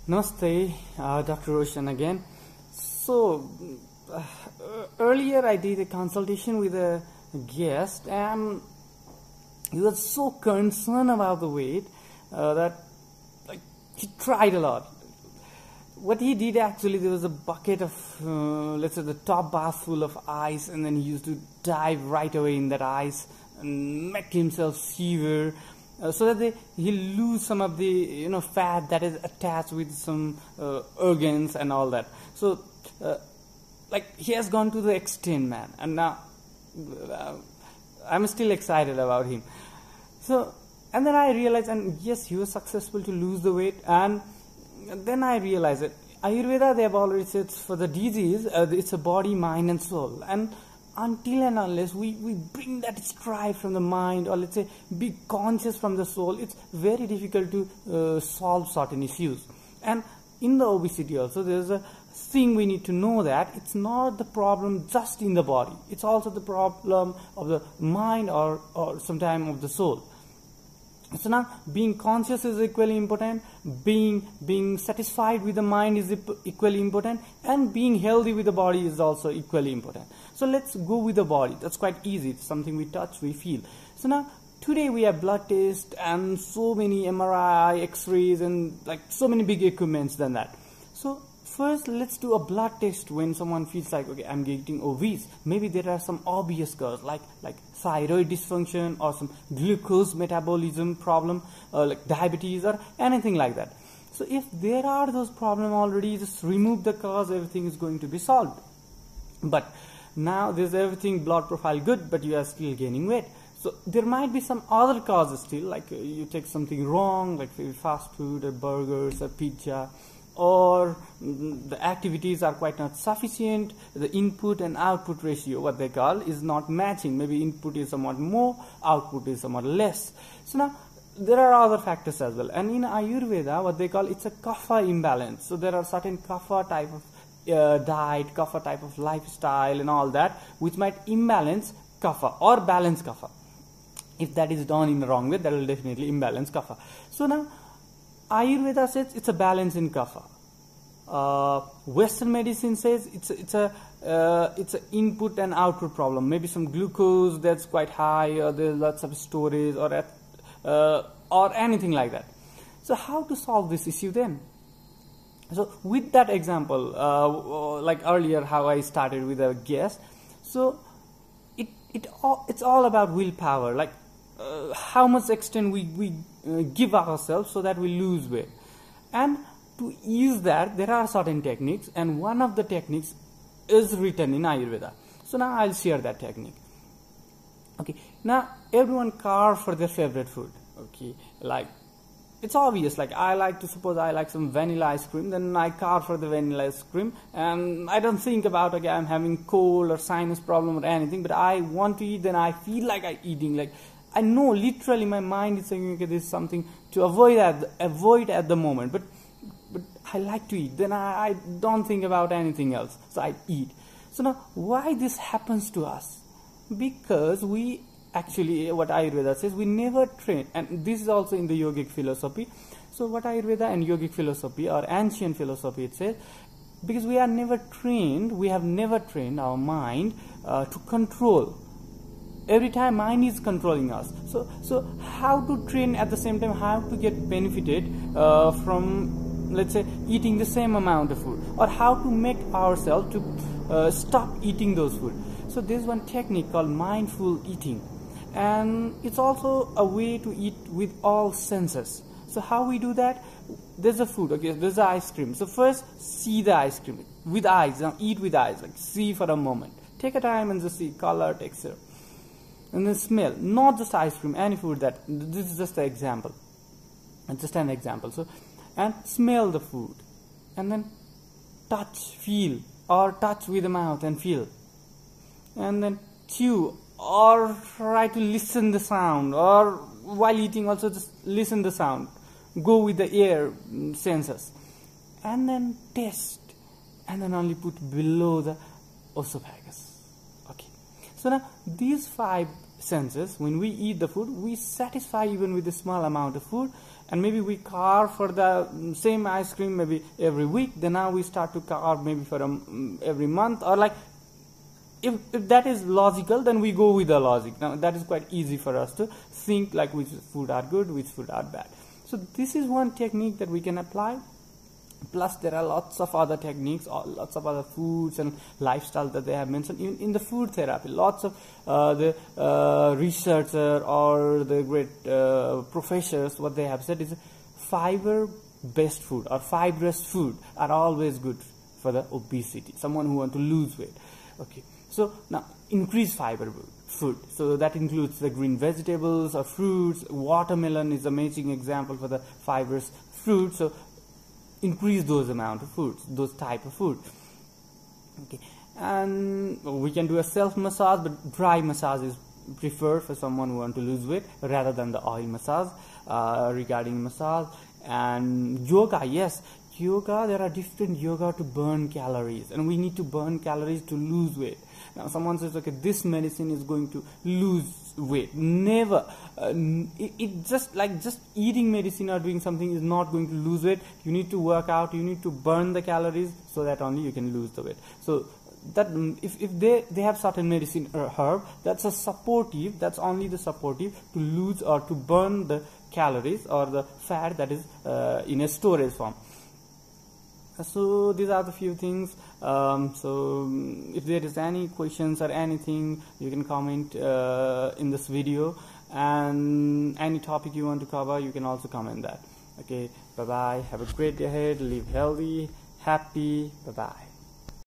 Namaste, Dr.Roshan again. So, earlier I did a consultation with a guest and he was so concerned about the weight that he tried a lot. What he did actually, there was a bucket of, let's say the top bath full of ice, and then he used to dive right away in that ice and make himself shiver. So that he'll lose some of the fat that is attached with some organs and all that. So he has gone to the extent, man, and now I'm still excited about him. So, and then I realized, and yes, he was successful to lose the weight. And then I realized that Ayurveda, they have already said for the disease, it's a body, mind and soul. And until and unless we bring that strive from the mind, or let's say be conscious from the soul, it's very difficult to solve certain issues. And in the obesity also, there's a thing we need to know, that it's not the problem just in the body, it's also the problem of the mind or sometimes of the soul. So now being conscious is equally important, being satisfied with the mind is equally important, and being healthy with the body is also equally important. So let's go with the body. That's quite easy. It's something we touch, we feel. So now today we have blood tests and so many MRI, X-rays and so many big equipments than that. So first let's do a blood test when someone feels like, okay, I'm getting obese. Maybe there are some obvious causes like thyroid dysfunction or some glucose metabolism problem, like diabetes or anything like that. So if there are those problems already, just remove the cause, everything is going to be solved. But now there's everything blood profile good, but you are still gaining weight. So there might be some other causes still, like you take something wrong, like fast food or burgers or pizza, or the activities are quite not sufficient, the input and output ratio, what they call, is not matching. Maybe input is somewhat more, output is somewhat less. So now there are other factors as well. And in Ayurveda, what they call, it's a kapha imbalance. So there are certain kapha type of diet, kapha type of lifestyle and all that, which might imbalance kapha or balance kapha. If that is done in the wrong way, that will definitely imbalance kapha. So now Ayurveda says it's a balance in kapha. Western medicine says it's a input and output problem. Maybe some glucose that's quite high, or there's lots of storage, or anything like that. So how to solve this issue then? So with that example, like earlier how I started with a guest, so it's all about willpower, how much extent we give ourselves so that we lose weight. And to use that, there are certain techniques, and one of the techniques is written in Ayurveda. So now I'll share that technique. Okay, now everyone carve for their favorite food. Okay, it's obvious, I like some vanilla ice cream, then I carve for the vanilla ice cream, and I don't think about, okay, I'm having cold or sinus problem or anything, but I want to eat, then I feel like I'm eating, I know literally my mind is saying, okay, this is something to avoid at the moment, but I like to eat, then I don't think about anything else, so I eat. So now why this happens to us? Because we actually, what Ayurveda says, we never train, and this is also in the yogic philosophy. So what Ayurveda and yogic philosophy or ancient philosophy, it says, because we have never trained our mind to control. Every time mind is controlling us. So how to train at the same time, how to get benefited from, let's say, eating the same amount of food, or how to make ourselves to stop eating those food. So there's one technique called mindful eating, and it's also a way to eat with all senses. So how we do that? There's a food, okay, there's the ice cream. So first see the ice cream with eyes. Now eat with eyes, see for a moment, take a time and just see color, texture, and then smell. Not just ice cream, any food. This is just an example, so, and smell the food, and then touch, feel, or touch with the mouth and feel, and then chew, or try to listen the sound, or while eating also just listen the sound, go with the ear senses, and then taste, and then only put below the esophagus. Okay, so now these 5 senses, when we eat the food, we satisfy even with a small amount of food, and maybe we carve for the same ice cream maybe every week, then now we start to carve maybe for every month, or like if that is logical, then we go with the logic. Now that is quite easy for us to think like which food are good, which food are bad. So this is one technique that we can apply. Plus there are lots of other techniques, lots of other foods and lifestyle that they have mentioned. Even in the food therapy, lots of the researcher or the great professors, what they have said is fiber based food or fibrous food are always good for the obesity, someone who want to lose weight. Okay, so now increase fiber food, so that includes the green vegetables or fruits. Watermelon is an amazing example for the fibrous fruit, so increase those amount of foods, those type of food. Okay, and we can do a self massage, but dry massage is preferred for someone who want to lose weight rather than the oil massage. Regarding massage and yoga, yes, yoga, there are different yoga to burn calories, and we need to burn calories to lose weight. Now someone says, okay, this medicine is going to lose weight. Never. It just like just eating medicine or doing something is not going to lose weight. You need to work out, you need to burn the calories, so that only you can lose the weight. So that if they have certain medicine or herb, that's a supportive, that's only the supportive to lose or to burn the calories or the fat that is in a storage form. So these are the few things. So if there is any questions or anything, you can comment in this video, and any topic you want to cover, you can also comment that. Okay, bye bye, have a great day ahead, live healthy, happy, bye bye.